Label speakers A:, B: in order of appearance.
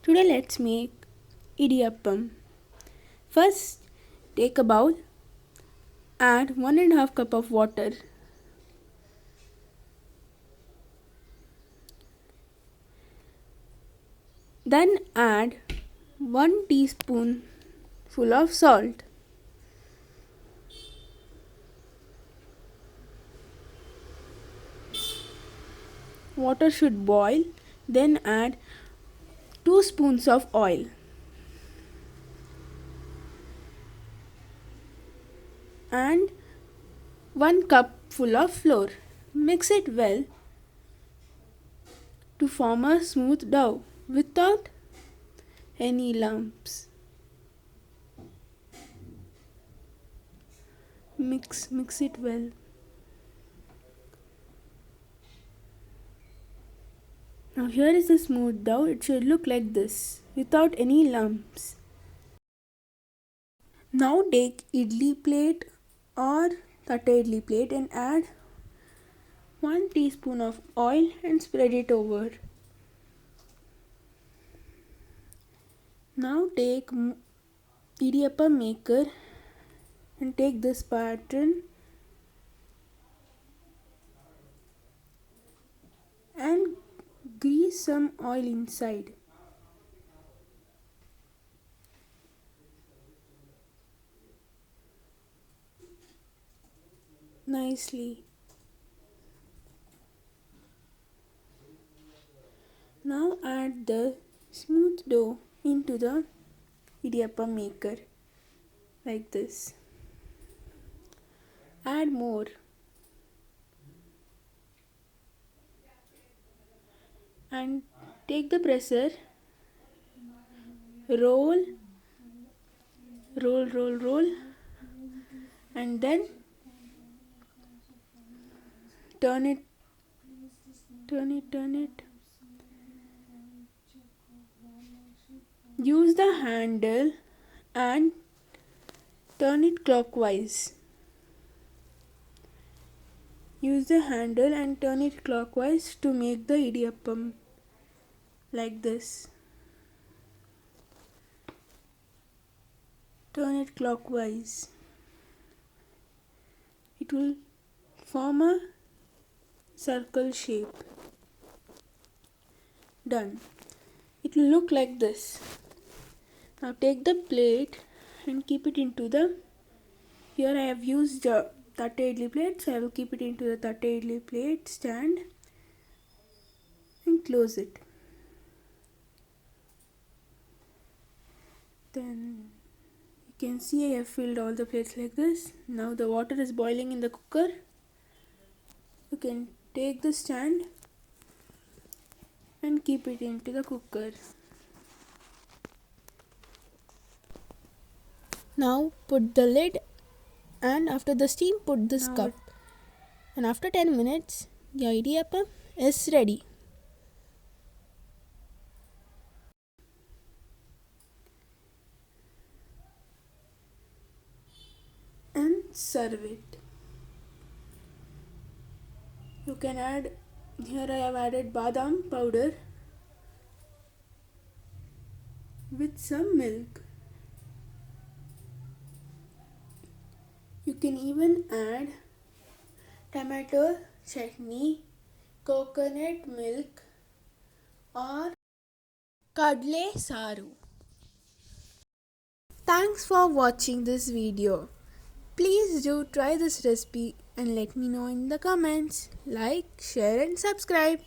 A: Today let's make Idiyappam. First, take a bowl, add 1.5 cup of water. Then add 1 teaspoon full of salt. Water should boil, then add 2 spoons of oil. And 1 cup full of flour. Mix it well to form a smooth dough without any lumps. Mix it well. Now here is the smooth dough. It should look like this without any lumps. Now take idli plate or tatta idli plate and add 1 teaspoon of oil and spread it over. Now take Idiyappam maker and take this pattern and grease some oil inside. Nicely. Now add the smooth dough into the Idiyappam maker like this. Add more. And take the presser, roll, and then turn it. Use the handle and turn it clockwise. Use the handle and turn it clockwise to make the Idiyappam like this. Turn it clockwise. It will form a circle shape. Done. It will look like this. Now take the plate and keep it into the, here I have used tatta idli plate, so I will keep it into the tatta idli plate stand and close it. Then you can see I have filled all the plates like this. Now the water is boiling in the cooker. You can take the stand and keep it into the cooker. Now put the lid, and after the steam put this cup, and after 10 minutes your Idiyappam is ready. And serve it. You can add, here I have added badam powder with some milk. You can even add tomato chutney, coconut milk or kadle saru. Thanks for watching this video. Please do try this recipe and let me know in the comments. Like, share and subscribe.